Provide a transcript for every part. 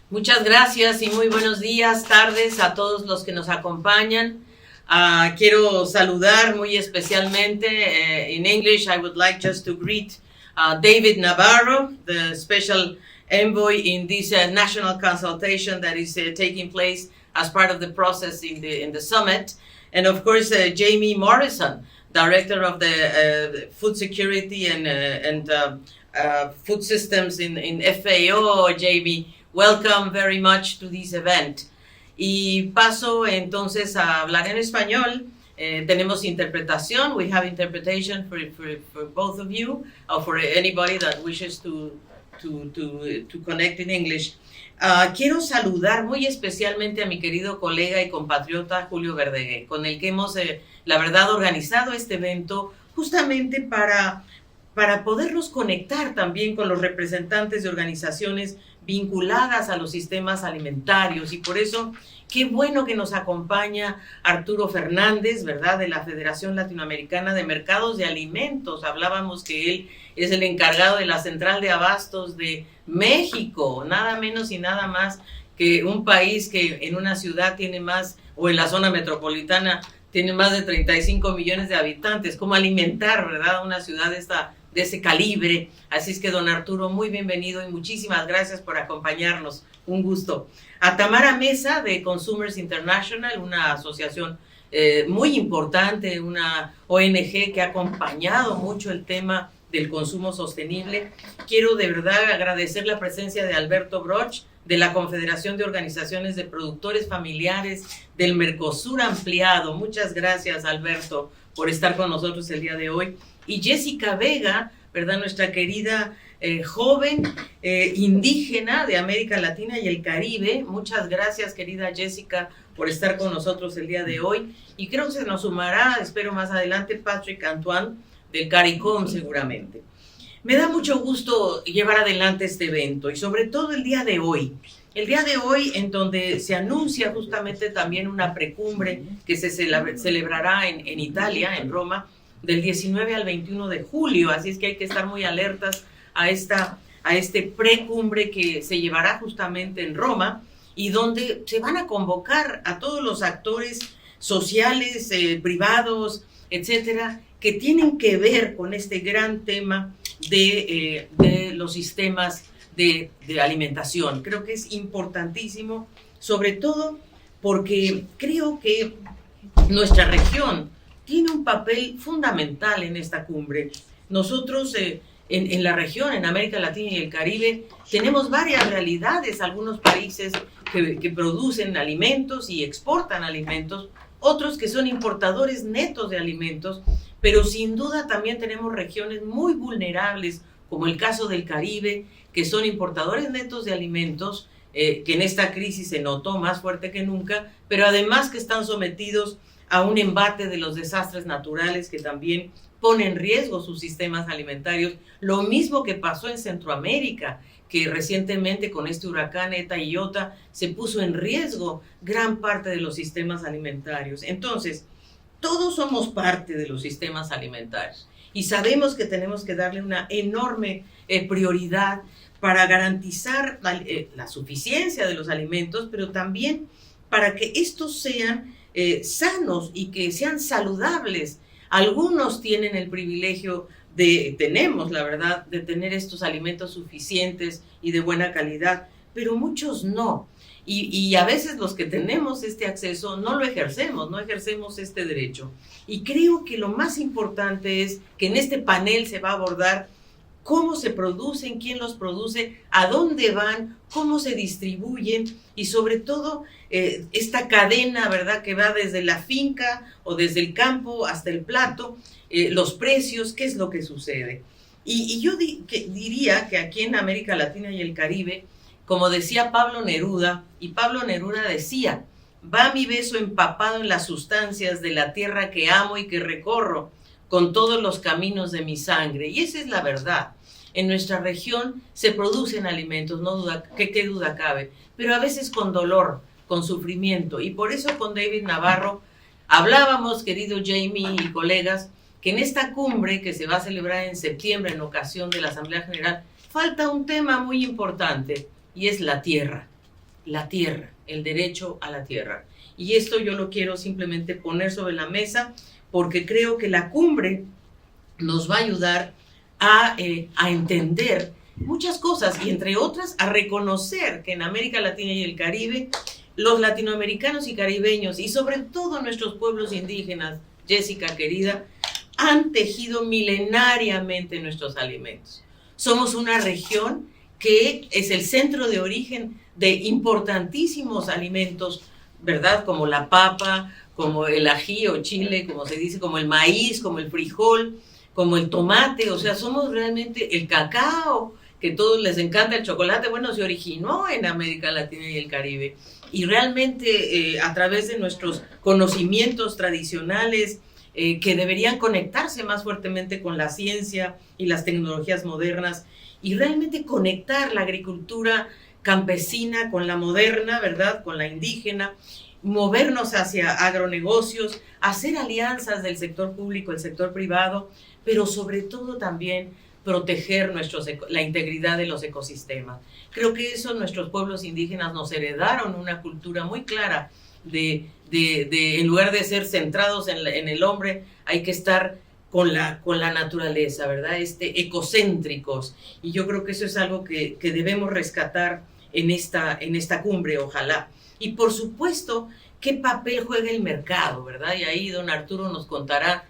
Muchas gracias y muy buenos días, tardes a todos los que nos acompañan. Quiero saludar muy especialmente, in English, I would like just to greet David Navarro, the special envoy in this national consultation that is taking place as part of the process in the summit. And of course, Jamie Morrison, Director of the Food Security and Food Systems in FAO. Jamie, welcome very much to this event. Y paso entonces a hablar en español. Tenemos interpretación. We have interpretation for both of you, or for anybody that wishes to connect in English. Quiero saludar muy especialmente a mi querido colega y compatriota Julio Verdeguer, con el que hemos, la verdad, organizado este evento justamente para podernos conectar también con los representantes de organizaciones vinculadas a los sistemas alimentarios. Y por eso, qué bueno que nos acompaña Arturo Fernández, ¿verdad?, de la Federación Latinoamericana de Mercados de Alimentos. Hablábamos que él es el encargado de la Central de Abastos de México, nada menos y nada más que un país que en una ciudad tiene más, o en la zona metropolitana, tiene más de 35 millones de habitantes. ¿Cómo alimentar, verdad, una ciudad de ese calibre? Así es que, don Arturo, muy bienvenido y muchísimas gracias por acompañarnos. Un gusto. A Tamara Mesa, de Consumers International, una asociación muy importante, una ONG que ha acompañado mucho el tema del consumo sostenible. Quiero de verdad agradecer la presencia de Alberto Broch, de la Confederación de Organizaciones de Productores Familiares del Mercosur Ampliado. Muchas gracias, Alberto, por estar con nosotros el día de hoy. Y Jessica Vega, ¿verdad?, nuestra querida joven indígena de América Latina y el Caribe. Muchas gracias, querida Jessica, por estar con nosotros el día de hoy. Y creo que se nos sumará, espero más adelante, Patrick Antoine, del CARICOM, seguramente. Me da mucho gusto llevar adelante este evento y sobre todo el día de hoy en donde se anuncia justamente también una precumbre que se celebrará en Italia, en Roma, del 19 al 21 de julio, así es que hay que estar muy alertas a este precumbre que se llevará justamente en Roma y donde se van a convocar a todos los actores sociales, privados, etcétera, que tienen que ver con este gran tema de los sistemas de alimentación. Creo que es importantísimo, sobre todo porque creo que nuestra región tiene un papel fundamental en esta cumbre. Nosotros en la región, en América Latina y el Caribe, tenemos varias realidades. Algunos países que producen alimentos y exportan alimentos, otros que son importadores netos de alimentos, pero sin duda también tenemos regiones muy vulnerables, como el caso del Caribe, que son importadores netos de alimentos, que en esta crisis se notó más fuerte que nunca, pero además que están sometidos a un embate de los desastres naturales que también pone en riesgo sus sistemas alimentarios. Lo mismo que pasó en Centroamérica, que recientemente con este huracán Eta y Iota se puso en riesgo gran parte de los sistemas alimentarios. Entonces, todos somos parte de los sistemas alimentarios y sabemos que tenemos que darle una enorme prioridad para garantizar la suficiencia de los alimentos, pero también para que estos sean sanos y que sean saludables. Algunos tienen el privilegio tenemos la verdad, de tener estos alimentos suficientes y de buena calidad, pero muchos no. Y a veces los que tenemos este acceso no lo ejercemos, no ejercemos este derecho. Y creo que lo más importante es que en este panel se va a abordar cómo se producen, quién los produce, a dónde van, cómo se distribuyen y sobre todo esta cadena, ¿verdad?, que va desde la finca o desde el campo hasta el plato, los precios, qué es lo que sucede. Y yo diría que aquí en América Latina y el Caribe, como decía Pablo Neruda, y Pablo Neruda decía, va mi beso empapado en las sustancias de la tierra que amo y que recorro con todos los caminos de mi sangre. Y esa es la verdad. En nuestra región se producen alimentos, no duda, qué duda cabe, pero a veces con dolor, con sufrimiento. Y por eso con David Navarro hablábamos, querido Jamie y colegas, que en esta cumbre que se va a celebrar en septiembre en ocasión de la Asamblea General, falta un tema muy importante, y es la tierra, el derecho a la tierra. Y esto yo lo quiero simplemente poner sobre la mesa porque creo que la cumbre nos va a ayudar a entender muchas cosas y entre otras a reconocer que en América Latina y el Caribe los latinoamericanos y caribeños y sobre todo nuestros pueblos indígenas, Jessica querida, han tejido milenariamente nuestros alimentos. Somos una región que es el centro de origen de importantísimos alimentos, ¿verdad? Como la papa, como el ají o chile, como se dice, como el maíz, como el frijol, como el tomate, o sea, somos realmente el cacao, que a todos les encanta el chocolate, bueno, se originó en América Latina y el Caribe. Y realmente a través de nuestros conocimientos tradicionales, que deberían conectarse más fuertemente con la ciencia y las tecnologías modernas, y realmente conectar la agricultura campesina con la moderna, ¿verdad? Con la indígena, movernos hacia agronegocios, hacer alianzas del sector público, el sector privado, pero sobre todo también proteger la integridad de los ecosistemas. Creo que eso nuestros pueblos indígenas nos heredaron una cultura muy clara de en lugar de ser centrados en el hombre, hay que estar con la naturaleza, ¿verdad? Ecocéntricos. Y yo creo que eso es algo que debemos rescatar en esta cumbre, ojalá. Y por supuesto, ¿qué papel juega el mercado, verdad? Y ahí don Arturo nos contará,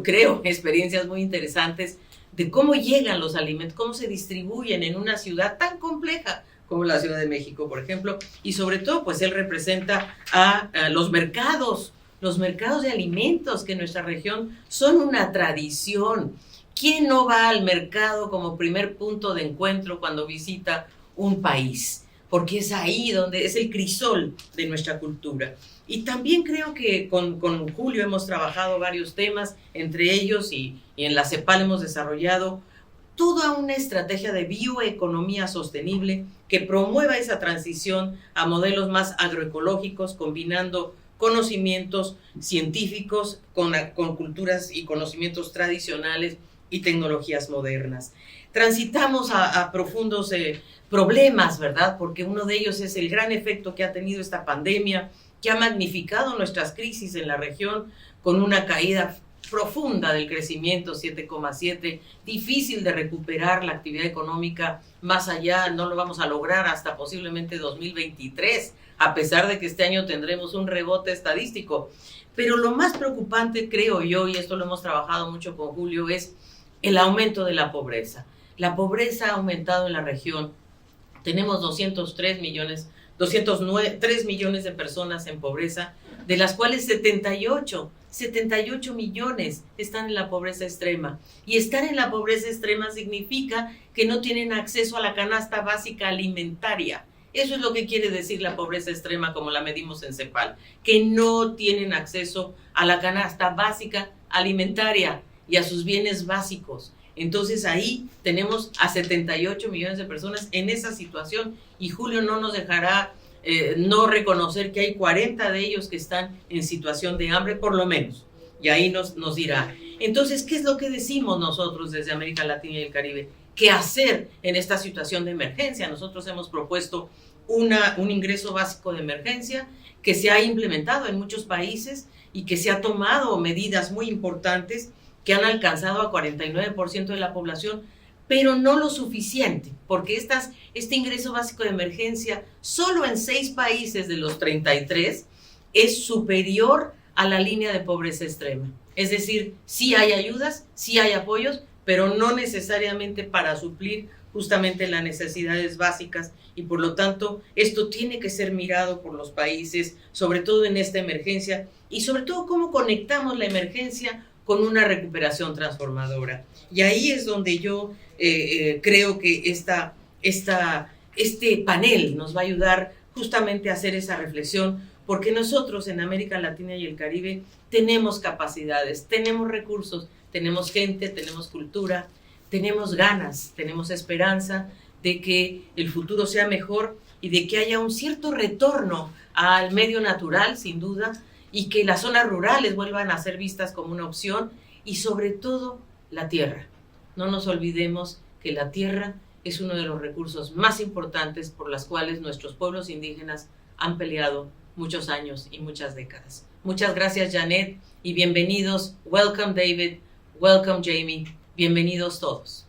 creo, experiencias muy interesantes de cómo llegan los alimentos, cómo se distribuyen en una ciudad tan compleja como la Ciudad de México, por ejemplo, y sobre todo, pues él representa a los mercados de alimentos que en nuestra región son una tradición. ¿Quién no va al mercado como primer punto de encuentro cuando visita un país? Porque es ahí donde es el crisol de nuestra cultura. Y también creo que con Julio hemos trabajado varios temas, entre ellos y en la CEPAL hemos desarrollado toda una estrategia de bioeconomía sostenible que promueva esa transición a modelos más agroecológicos, combinando conocimientos científicos con culturas y conocimientos tradicionales y tecnologías modernas. Transitamos a profundos problemas, ¿verdad? Porque uno de ellos es el gran efecto que ha tenido esta pandemia, que ha magnificado nuestras crisis en la región con una caída profunda del crecimiento, 7,7, difícil de recuperar la actividad económica más allá, no lo vamos a lograr hasta posiblemente 2023, a pesar de que este año tendremos un rebote estadístico. Pero lo más preocupante, creo yo, y esto lo hemos trabajado mucho con Julio, es el aumento de la pobreza. La pobreza ha aumentado en la región. Tenemos 3 millones de personas en pobreza, de las cuales 78 millones están en la pobreza extrema. Y estar en la pobreza extrema significa que no tienen acceso a la canasta básica alimentaria. Eso es lo que quiere decir la pobreza extrema como la medimos en CEPAL, que no tienen acceso a la canasta básica alimentaria y a sus bienes básicos. Entonces ahí tenemos a 78 millones de personas en esa situación y Julio no nos dejará no reconocer que hay 40 de ellos que están en situación de hambre, por lo menos, y ahí nos dirá. Entonces, ¿qué es lo que decimos nosotros desde América Latina y el Caribe? ¿Qué hacer en esta situación de emergencia? Nosotros hemos propuesto un ingreso básico de emergencia que se ha implementado en muchos países y que se ha tomado medidas muy importantes que han alcanzado a 49% de la población, pero no lo suficiente, porque este ingreso básico de emergencia solo en 6 países de los 33 es superior a la línea de pobreza extrema. Es decir, sí hay ayudas, sí hay apoyos, pero no necesariamente para suplir justamente las necesidades básicas y por lo tanto esto tiene que ser mirado por los países, sobre todo en esta emergencia y sobre todo cómo conectamos la emergencia con una recuperación transformadora. Y ahí es donde yo creo que este panel nos va a ayudar justamente a hacer esa reflexión, porque nosotros en América Latina y el Caribe tenemos capacidades, tenemos recursos, tenemos gente, tenemos cultura, tenemos ganas, tenemos esperanza de que el futuro sea mejor y de que haya un cierto retorno al medio natural, sin duda, y que las zonas rurales vuelvan a ser vistas como una opción y sobre todo la tierra. No nos olvidemos que la tierra es uno de los recursos más importantes por los cuales nuestros pueblos indígenas han peleado muchos años y muchas décadas. Muchas gracias, Janet, y bienvenidos. Welcome, David. Welcome, Jamie. Bienvenidos todos.